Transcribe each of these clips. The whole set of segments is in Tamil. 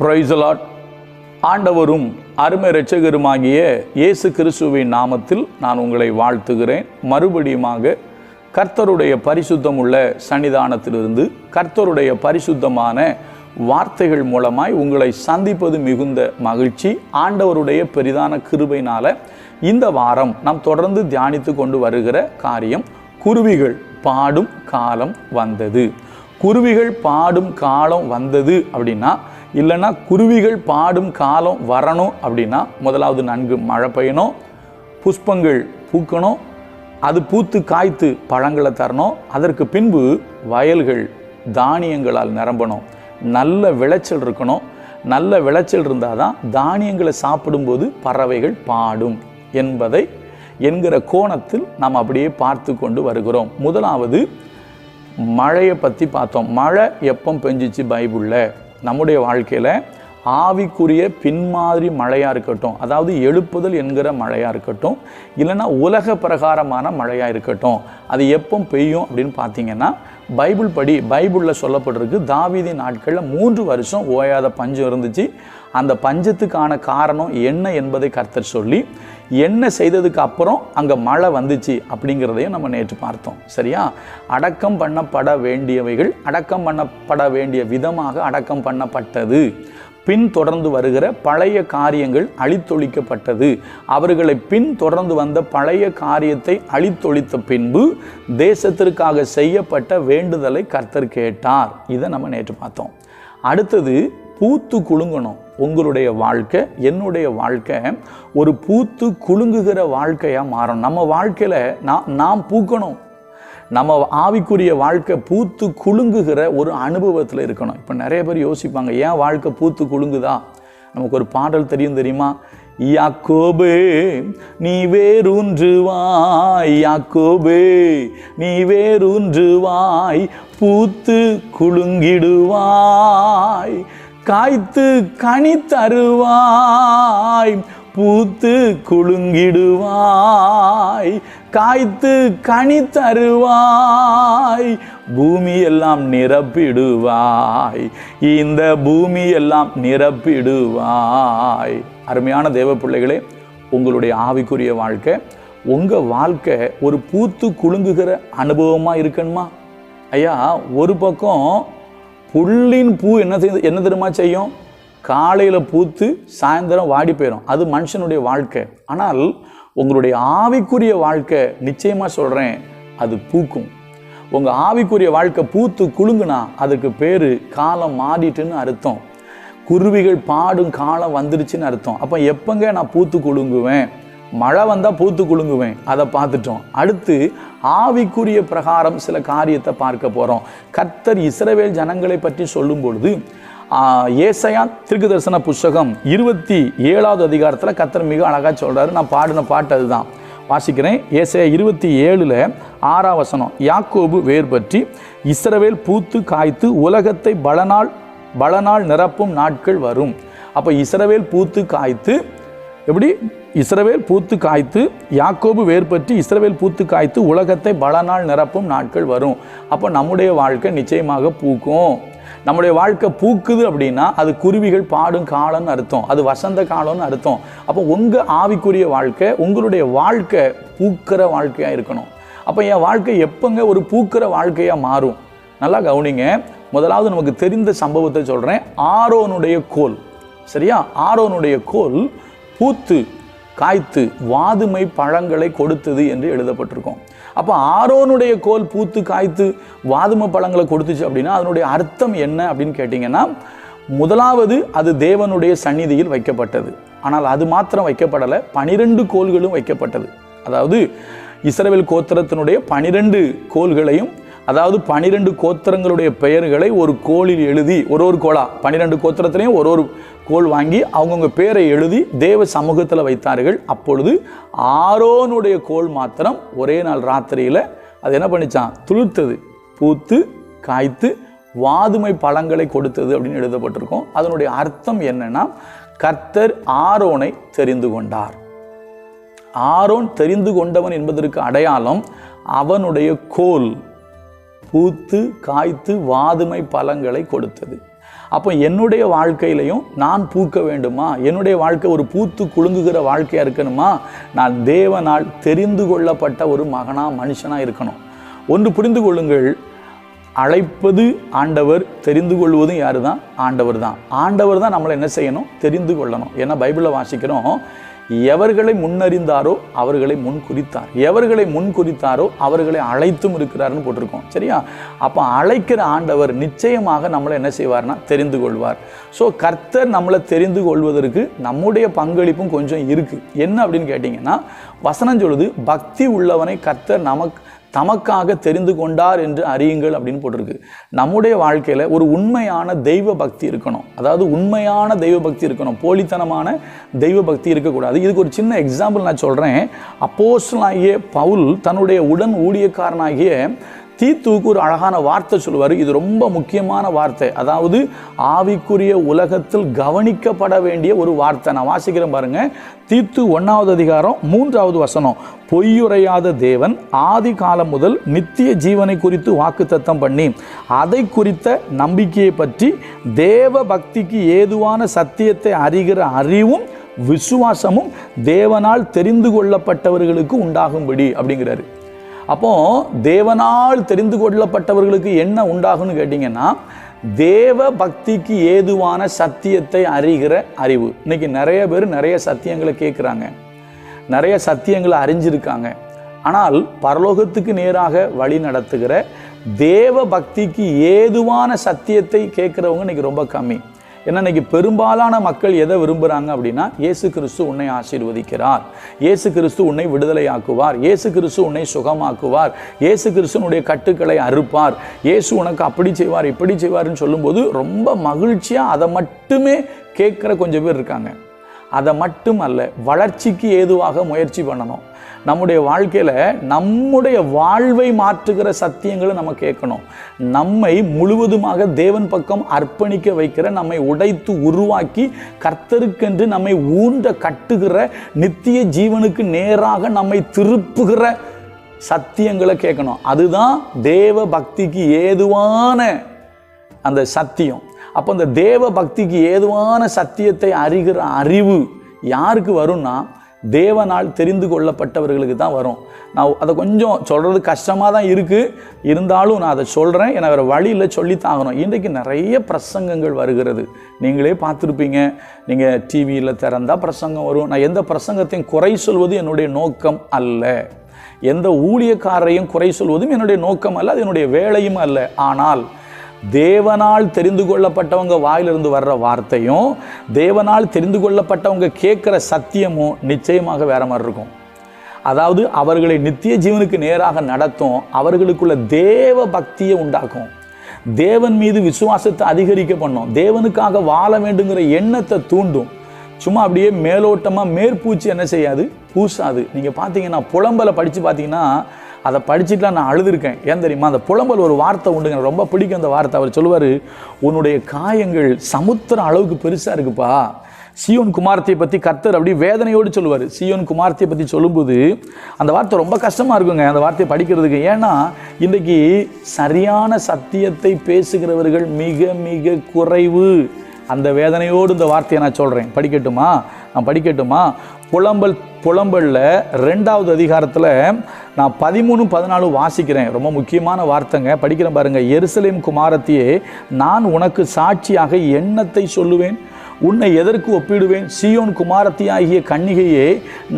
Praise the Lord. ஆண்டவரும் அருமை இரட்சகருமாகிய இயேசு கிறிஸ்துவின் நாமத்தில் நான் உங்களை வாழ்த்துகிறேன். மறுபடியுமாக கர்த்தருடைய பரிசுத்தமுள்ள சன்னிதானத்திலிருந்து கர்த்தருடைய பரிசுத்தமான வார்த்தைகள் மூலமாய் உங்களை சந்திப்பது மிகுந்த மகிழ்ச்சி. ஆண்டவருடைய பெரிதான கிருபையினால இந்த வாரம் நாம் தொடர்ந்து தியானித்து கொண்டு வருகிற காரியம் குருவிகள் பாடும் காலம் வந்தது. குருவிகள் பாடும் காலம் வந்தது அப்படின்னா, இல்லைன்னா குருவிகள் பாடும் காலம் வரணும் அப்படின்னா, முதலாவது நன்கு மழை பெய்யணும், புஷ்பங்கள் பூக்கணும், அது பூத்து காய்த்து பழங்களை தரணும், அதற்கு பின்பு வயல்கள் தானியங்களால் நிரம்பணும், நல்ல விளைச்சல் இருக்கணும். நல்ல விளைச்சல் இருந்தால் தான் தானியங்களை சாப்பிடும்போது பறவைகள் பாடும் என்பதை என்கிற கோணத்தில் நாம் அப்படியே பார்த்து கொண்டு வருகிறோம். முதலாவது மழையை பற்றி பார்த்தோம். மழை எப்போ பெஞ்சிச்சு பைபிளில்? நம்முடைய வாழ்க்கையில் ஆவிக்குரிய பின்மாதிரி மழையாக இருக்கட்டும், அதாவது எழுப்புதல் என்கிற மழையாக இருக்கட்டும், இல்லைன்னா உலக பிரகாரமான மழையாக இருக்கட்டும், அது எப்போ பெய்யும் அப்படின்னு பார்த்தீங்கன்னா, பைபிளில் சொல்லப்பட்டிருக்கு, தாவீதின் நாட்களில் 3 வருஷம் ஓயாத பஞ்சம் இருந்துச்சு. அந்த பஞ்சத்துக்கான காரணம் என்ன என்பதை கர்த்தர் சொல்லி, என்ன செய்ததுக்கு அப்புறம் அங்கே மழை வந்துச்சு அப்படிங்கிறதையும் நம்ம நேற்று பார்த்தோம். சரியா? அடக்கம் பண்ணப்பட வேண்டியவைகள் அடக்கம் பண்ணப்பட வேண்டிய விதமாக அடக்கம் பண்ணப்பட்டது. பின் தொடர்ந்து வருகிற பழைய காரியங்கள் அழித்தொழிக்கப்பட்டது. அவர்களை பின் தொடர்ந்து வந்த பழைய காரியத்தை அழித்தொழித்த பின்பு தேசத்திற்காக செய்யப்பட்ட வேண்டுதலை கர்த்தர் கேட்டார். இதை நம்ம நேற்று பார்த்தோம். அடுத்தது பூத்து குலுங்கணும். உங்களுடைய வாழ்க்கை, என்னுடைய வாழ்க்கை ஒரு பூத்து குலுங்குகிற வாழ்க்கையாக மாறணும். நம்ம வாழ்க்கையில் நாம் பூக்கணும். நம்ம ஆவிக்குரிய வாழ்க்கை பூத்து குலுங்குகிற ஒரு அனுபவத்தில் இருக்கணும். இப்போ நிறைய பேர் யோசிப்பாங்க, ஏன் வாழ்க்கை பூத்து குலுங்குதா? நமக்கு ஒரு பாடல் தெரியுமா? யாக்கோபே நீ வேரூன்றுவாய், யாக்கோபே நீ வேரூன்றுவாய், பூத்து குலுங்கிடுவாய், காய்த்து கனி தருவாய், பூத்து குலுங்கிடுவாய், காய்த்து கனி தருவாய், பூமி எல்லாம் நிரப்பிடுவாய், இந்த பூமி எல்லாம் நிரப்பிடுவாய். அருமையான தேவ பிள்ளைகளே, உங்களுடைய ஆவிக்குரிய வாழ்க்கை, உங்கள் வாழ்க்கை ஒரு பூத்து குலுங்குகிற அனுபவமாக இருக்கணுமா? ஐயா, ஒரு பக்கம் புல்லின் பூ என்ன தெரியுமா செய்யும்? காலையில் பூத்து சாயந்தரம் வாடி போயிடும். அது மனுஷனுடைய வாழ்க்கை. ஆனால் உங்களுடைய ஆவிக்குரிய வாழ்க்கை, நிச்சயமாக சொல்கிறேன், அது பூக்கும். உங்கள் ஆவிக்குரிய வாழ்க்கை பூத்து குலுங்குனா அதுக்கு பேர் காலம் மாறிட்டுன்னு அர்த்தம். குருவிகள் பாடும் காலம் வந்துருச்சுன்னு அர்த்தம். அப்போ எப்போங்க நான் பூத்து குலுங்குவேன்? மழை வந்தால் பூத்து குலுங்குவேன். அதை பார்த்துட்டோம். அடுத்து ஆவிக்குரிய பிரகாரம் சில காரியத்தை பார்க்க போகிறோம். கர்த்தர் இஸ்ரவேல் ஜனங்களை பற்றி சொல்லும் பொழுது, ஏசாயா தீர்க்கதரிசன புஸ்தகம் 27வது அதிகாரத்தில் கர்த்தர் மிக அழகாக சொல்கிறாரு. நான் பாடின பாட்டு அதுதான் வாசிக்கிறேன். ஏசாயா 27:6 வசனம். யாக்கோபு வேர் பற்றி இஸ்ரவேல் பூத்து காய்த்து உலகத்தை பலனால் நிரப்பும் நாட்கள் வரும். அப்போ இஸ்ரவேல் பூத்து காய்த்து, எப்படி? இஸ்ரவேல் பூத்து காய்த்து, யாக்கோபு வேர் பற்றி இஸ்ரவேல் பூத்து காய்த்து உலகத்தை பலனால் நிரப்பும் நாட்கள் வரும். அப்போ நம்முடைய வாழ்க்கை நிச்சயமாக பூக்கும். நம்முடைய வாழ்க்கை பூக்குது அப்படின்னா அது குருவிகள் பாடும் காலம்னு அர்த்தம், அது வசந்த காலம்னு அர்த்தம். அப்போ உங்கள் ஆவிக்குரிய வாழ்க்கை, உங்களுடைய வாழ்க்கை பூக்கிற வாழ்க்கையாக இருக்கணும். அப்போ என் வாழ்க்கை எப்போங்க ஒரு பூக்கிற வாழ்க்கையாக மாறும்? நல்லா கவனிங்க. முதலாவது நமக்கு தெரிந்த சம்பவத்தை சொல்கிறேன். ஆரோனுடைய கோல். சரியா? ஆரோனுடைய கோல் பூத்து காய்த்து வாதுமை பழங்களை கொடுத்தது என்று எழுதப்பட்டிருக்கும். அப்போ ஆரோனுடைய கோல் பூத்து காய்த்து வாதுமை பழங்களை கொடுத்துச்சு அப்படின்னா அதனுடைய அர்த்தம் என்ன அப்படின்னு கேட்டிங்கன்னா, முதலாவது அது தேவனுடைய சந்நிதியில் வைக்கப்பட்டது. ஆனால் அது மாத்திரம் வைக்கப்படலை, 12 கோல்களும் வைக்கப்பட்டது. அதாவது இஸ்ரவேல் கோத்திரத்தினுடைய 12 கோல்களையும், அதாவது 12 கோத்திரங்களுடைய பெயர்களை ஒரு கோலில் எழுதி, ஒரு கோலா 12 கோத்திரத்திலையும் ஒரு கோல் வாங்கி அவங்கவுங்க பேரை எழுதி தேவ சமூகத்தில் வைத்தார்கள். அப்பொழுது ஆரோனுடைய கோல் மாத்திரம் ஒரே நாள் ராத்திரியில் அது என்ன பண்ணிச்சான்? துளிர்த்தது, பூத்து காய்த்து வாதுமை பழங்களை கொடுத்தது அப்படின்னு எழுதப்பட்டிருக்கும். அதனுடைய அர்த்தம் என்னன்னா, கர்த்தர் ஆரோனை தெரிந்து கொண்டார். ஆரோன் தெரிந்து கொண்டவன் என்பதற்கு அடையாளம் அவனுடைய கோல் பூத்து காய்த்து வாதுமை பழங்களை கொடுத்தது. அப்போ என்னுடைய வாழ்க்கையிலையும் நான் பூக்க வேண்டுமா? என்னுடைய வாழ்க்கை ஒரு பூத்து குலுங்குகிற வாழ்க்கையாக இருக்கணுமா? நான் தேவனால் தெரிந்து கொள்ளப்பட்ட ஒரு மகனா மனுஷனா இருக்கணும். ஒன்று புரிந்து கொள்ளுங்கள், அழைப்பது ஆண்டவர், தெரிந்து கொள்வதும் யாரு தான்? ஆண்டவர் தான். ஆண்டவர் தான் நம்மளை என்ன செய்யணும்? தெரிந்து கொள்ளணும். ஏன்னா பைபிளில் வாசிக்கிறோம், எவர்களை முன்னறிந்தாரோ அவர்களை முன் குறித்தார், எவர்களை முன் குறித்தாரோ அவர்களை அழைத்தும் இருக்கிறார்னு போட்டிருக்கோம். சரியா? அப்போ அழைக்கிற ஆண்டவர் நிச்சயமாக நம்மளை என்ன செய்வார்னா தெரிந்து கொள்வார். ஸோ கர்த்தர் நம்மளை தெரிந்து கொள்வதற்கு நம்முடைய பங்களிப்பும் கொஞ்சம் இருக்குது. என்ன அப்படின்னு கேட்டிங்கன்னா, வசனம் சொல்லுது, பக்தி உள்ளவனை கர்த்தர் தமக்காக தெரிந்து கொண்டார் என்று அறியுங்கள் அப்படின்னு போட்டிருக்கு. நம்முடைய வாழ்க்கையில் ஒரு உண்மையான தெய்வ பக்தி இருக்கணும். அதாவது உண்மையான தெய்வ பக்தி இருக்கணும், போலித்தனமான தெய்வ பக்தி இருக்கக்கூடாது. இதுக்கு ஒரு சின்ன எக்ஸாம்பிள் நான் சொல்கிறேன். அப்போஸ்தலனாகிய பவுல் தன்னுடைய உடன் ஊழியக்காரனாகிய தீத்துவுக்கு ஒரு அழகான வார்த்தை சொல்லுவார். இது ரொம்ப முக்கியமான வார்த்தை. அதாவது ஆவிக்குரிய உலகத்தில் கவனிக்கப்பட வேண்டிய ஒரு வார்த்தை. நான் வாசிக்கிறேன் பாருங்க. தீத்து 1வது அதிகாரம் 3வது வசனம். பொய்யுரையாத தேவன் ஆதி காலம் முதல் நித்திய ஜீவனை குறித்து வாக்குத்தத்தம் பண்ணி அதை குறித்த நம்பிக்கையை பற்றி தேவ பக்திக்கு ஏதுவான சத்தியத்தை அறிகிற அறிவும் விசுவாசமும் தேவனால் தெரிந்து கொள்ளப்பட்டவர்களுக்கு உண்டாகும்படி அப்படிங்கிறாரு. அப்போ தேவனால் தெரிந்து கொள்ளப்பட்டவர்களுக்கு என்ன உண்டாகும்னு கேட்டிங்கன்னா, தேவ பக்திக்கு ஏதுவான சத்தியத்தை அறிகிற அறிவு. இன்னைக்கு நிறைய பேர் நிறைய சத்தியங்களை கேட்குறாங்க, நிறைய சத்தியங்களை அறிஞ்சிருக்காங்க. ஆனால் பரலோகத்துக்கு நேராக வழி நடத்துகிற தேவ பக்திக்கு ஏதுவான சத்தியத்தை கேட்குறவங்க இன்னைக்கு ரொம்ப கம்மி. ஏன்னா இன்னைக்கு பெரும்பாலான மக்கள் எதை விரும்புகிறாங்க அப்படின்னா, இயேசு கிறிஸ்து உன்னை ஆசீர்வதிக்கிறார், இயேசு கிறிஸ்து உன்னை விடுதலையாக்குவார், இயேசு கிறிஸ்து உன்னை சுகமாக்குவார், இயேசு கிறிஸ்துனுடைய கட்டுக்களை அறுப்பார், இயேசு உனக்கு அப்படி செய்வார் இப்படி செய்வார்னு சொல்லும்போது ரொம்ப மகிழ்ச்சியாக அதை மட்டுமே கேட்குற கொஞ்சம் பேர் இருக்காங்க. அதை மட்டும் அல்ல, வளர்ச்சிக்கு ஏதுவாக முயற்சி பண்ணணும். நம்முடைய வாழ்க்கையில் நம்முடைய வாழ்வை மாற்றுகிற சத்தியங்களை நம்ம கேட்கணும். நம்மை முழுவதுமாக தேவன் பக்கம் அர்ப்பணிக்க வைக்கிற, நம்மை உடைத்து உருவாக்கி கர்த்தருக்கென்று நம்மை ஊன்ற கட்டுகிற, நித்திய ஜீவனுக்கு நேராக நம்மை திருப்புகிற சத்தியங்களை கேட்கணும். அதுதான் தேவ பக்திக்கு ஏதுவான அந்த சத்தியம். அப்போ அந்த தேவ பக்திக்கு ஏதுவான சத்தியத்தை அறிகிற அறிவு யாருக்கு வரும்னா, தேவனால் தெரிந்து கொள்ளப்பட்டவர்களுக்கு தான் வரும். நான் அதை கொஞ்சம் சொல்கிறது கஷ்டமாக தான் இருக்குது, இருந்தாலும் நான் அதை சொல்கிறேன். ஏன்னா வேறு வழியில் சொல்லித்தாகணும். இன்றைக்கு நிறைய பிரசங்கங்கள் வருகிறது, நீங்களே பார்த்துருப்பீங்க. நீங்கள் டிவியில் திறந்தால் பிரசங்கம் வரும். நான் எந்த பிரசங்கத்தையும் குறை சொல்வது என்னுடைய நோக்கம் அல்ல, எந்த ஊழியக்காரரையும் குறை சொல்வதும் என்னுடைய நோக்கம் அல்ல, அது என்னுடைய வேலையும் அல்ல. ஆனால் தேவனால் தெரிந்து கொள்ளப்பட்டவங்க வாயிலிருந்து வர்ற வார்த்தையும் தேவனால் தெரிந்து கொள்ளப்பட்டவங்க கேட்குற சத்தியமும் நிச்சயமாக வேற மாதிரி இருக்கும். அதாவது அவர்களை நித்திய ஜீவனுக்கு நேராக நடத்தும், அவர்களுக்குள்ள தேவ பக்தியை உண்டாக்கும், தேவன் மீது விசுவாசத்தை அதிகரிக்க பண்ணும், தேவனுக்காக வாழ வேண்டுங்கிற எண்ணத்தை தூண்டும். சும்மா அப்படியே மேலோட்டமாக மேற்பூச்சி என்ன செய்யாது, பூசாது. நீங்கள் பார்த்தீங்கன்னா புலம்பலை படித்து பார்த்தீங்கன்னா, அதை படிச்சுட்டுலாம் நான் அழுதுருக்கேன். ஏன் தெரியுமா? அந்த புலம்பல் ஒரு வார்த்தை உண்டுங்க, எனக்கு ரொம்ப பிடிக்கும் அந்த வார்த்தை. அவர் சொல்லுவார், உன்னுடைய காயங்கள் சமுத்திரம் அளவுக்கு பெருசாக இருக்குப்பா. சீயோன் குமாரத்தை பற்றி கர்த்தர் அப்படி வேதனையோடு சொல்லுவார். சீயோன் குமாரத்தை பற்றி சொல்லும்போது அந்த வார்த்தை ரொம்ப கஷ்டமாக இருக்குங்க அந்த வார்த்தையை படிக்கிறதுக்கு. ஏன்னா இன்றைக்கி சரியான சத்தியத்தை பேசுகிறவர்கள் மிக மிக குறைவு. அந்த வேதனையோடு இந்த வார்த்தையை நான் சொல்கிறேன். நான் படிக்கட்டுமா? புலம்பலில் 2வது அதிகாரத்தில் நான் 13-14 வாசிக்கிறேன். ரொம்ப முக்கியமான வார்த்தைங்க, படிக்கிறேன் பாருங்க. எருசலேம் குமாரத்தியே, நான் உனக்கு சாட்சியாக எண்ணத்தை சொல்லுவேன், உன்னை எதற்கு ஒப்பிடுவேன்? சீயோன் குமாரத்தியாகிய கன்னிகையே,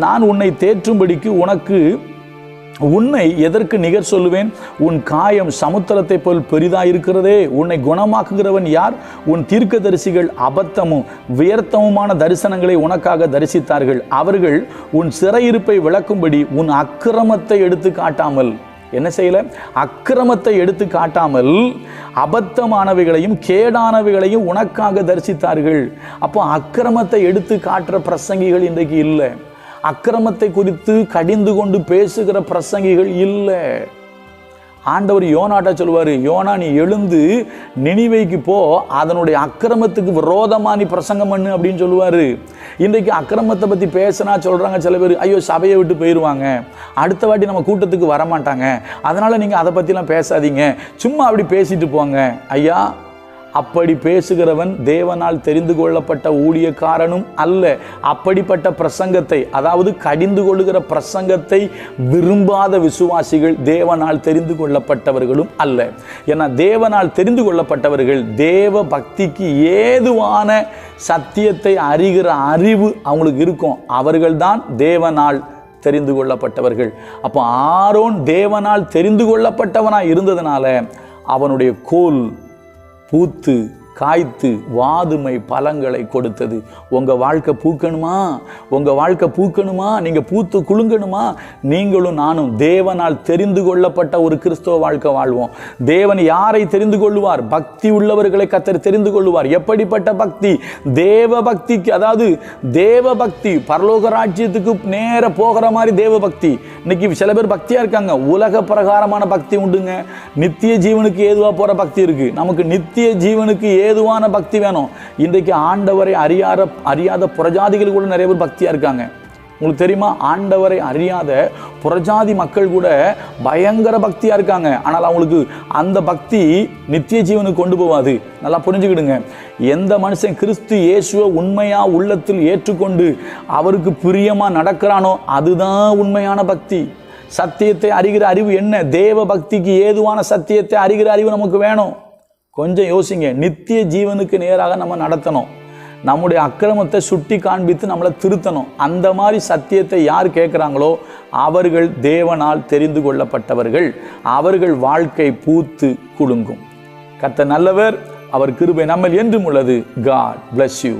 நான் உன்னை தேற்றும்படிக்கு உன்னை எதற்கு நிகர் சொல்லுவேன்? உன் காயம் சமுத்திரத்தை போல் பெரிதாயிருக்கிறதே, உன்னை குணமாக்குகிறவன் யார்? உன் தீர்க்கதரிசிகள் அபத்தமும் வியர்த்தமுமான தரிசனங்களை உனக்காக தரிசித்தார்கள். அவர்கள் உன் சிறையிருப்பை விளக்கும்படி உன் அக்கிரமத்தை எடுத்து காட்டாமல் என்ன செய்யல? அக்கிரமத்தை எடுத்து காட்டாமல் அபத்தமானவைகளையும் கேடானவைகளையும் உனக்காக தரிசித்தார்கள். அப்போ அக்கிரமத்தை எடுத்து காட்டுற பிரசங்கிகள் இன்றைக்கு இல்லை. அக்கிரமத்தை குறித்து கடிந்து கொண்டு பேசுகிற பிரசங்கிகள் இல்லை. ஆண்டவர் யோனாட்ட சொல்லுவார், யோனா நீ எழுந்து நினிவேக்கு போ, அதனுடைய அக்கிரமத்துக்கு விரோதமா நீ பிரசங்கம் பண்ணு அப்படின்னு சொல்லுவார். இன்றைக்கு அக்கிரமத்தை பற்றி பேசினா சொல்கிறாங்க சில பேர், ஐயோ சபையை விட்டு போயிடுவாங்க, அடுத்த வாட்டி நம்ம கூட்டத்துக்கு வரமாட்டாங்க, அதனால் நீங்கள் அதை பற்றிலாம் பேசாதீங்க, சும்மா அப்படி பேசிட்டு போங்க. ஐயா, அப்படி பேசுகிறவன் தேவனால் தெரிந்து கொள்ளப்பட்ட ஊழியக்காரனும் அல்ல. அப்படிப்பட்ட பிரசங்கத்தை, அதாவது கடிந்து கொள்ளுகிற பிரசங்கத்தை விரும்பாத விசுவாசிகள் தேவனால் தெரிந்து கொள்ளப்பட்டவர்களும் அல்ல. ஏன்னா தேவனால் தெரிந்து கொள்ளப்பட்டவர்கள் தேவ பக்திக்கு ஏதுவான சத்தியத்தை அறிகிற அறிவு அவங்களுக்கு இருக்கும். அவர்கள்தான் தேவனால் தெரிந்து கொள்ளப்பட்டவர்கள். அப்போ ஆரோன் தேவனால் தெரிந்து கொள்ளப்பட்டவனாய் இருந்ததுனால அவனுடைய கோல் பூத்து காய்த்து வாதுமை பழங்களை கொடுத்தது. உங்கள் வாழ்க்கை பூக்கணுமா? உங்கள் வாழ்க்கை பூக்கணுமா? நீங்கள் பூத்து குலுங்கணுமா? நீங்களும் நானும் தேவனால் தெரிந்து கொள்ளப்பட்ட ஒரு கிறிஸ்தவ வாழ்க்கை வாழ்வோம். தேவன் யாரை தெரிந்து கொள்ளுவார்? பக்தி உள்ளவர்களை கர்த்தர் தெரிந்து கொள்ளுவார். எப்படிப்பட்ட பக்தி? தேவ பக்திக்கு, அதாவது தேவ பக்தி, பரலோக ராஜ்யத்துக்கு நேர போகிற மாதிரி தேவ பக்தி. இன்னைக்கு சில பேர் பக்தியா இருக்காங்க. உலக பிரகாரமான பக்தி உண்டுங்க. நித்திய ஜீவனுக்கு ஏதுவா போற பக்தி இருக்கு. நமக்கு நித்திய ஜீவனுக்கு ஏதுவான பக்தி வேணும். இன்றைக்கு ஆண்டவரை அறியாத புறஜாதிகள் கூட நிறைய பேர் பக்தியா இருக்காங்க. உங்களுக்கு தெரியுமா? ஆண்டவரை அறியாத புறஜாதி மக்கள் கூட பயங்கர பக்தியா இருக்காங்க. ஆனால் அவங்களுக்கு அந்த பக்தி நித்திய ஜீவனுக்கு கொண்டு போவாது. நல்லா புரிஞ்சுக்கிடுங்க. எந்த மனுஷன் கிறிஸ்து இயேசுவை உண்மையா உள்ளத்தில் ஏற்றுக்கொண்டு அவருக்கு பிரியமா நடக்கிறானோ அதுதான் உண்மையான பக்தி. சத்தியத்தை அறிகிற அறிவு என்ன? தேவ பக்திக்கு ஏதுவான சத்தியத்தை அறிகிற அறிவு நமக்கு வேணும். கொஞ்சம் யோசிங்க. நித்திய ஜீவனுக்கு நேராக நம்ம நடத்தணும். நம்முடைய அக்கிரமத்தை சுட்டி காண்பித்து நம்மளை திருத்தணும். அந்த மாதிரி சத்தியத்தை யார் கேட்குறாங்களோ அவர்கள் தேவனால் தெரிந்து கொள்ளப்பட்டவர்கள். அவர்கள் வாழ்க்கை பூத்து குலுங்கும். கர்த்தர் நல்லவர், அவர் கிருபை நம்மில் என்றும் உள்ளது. God bless you.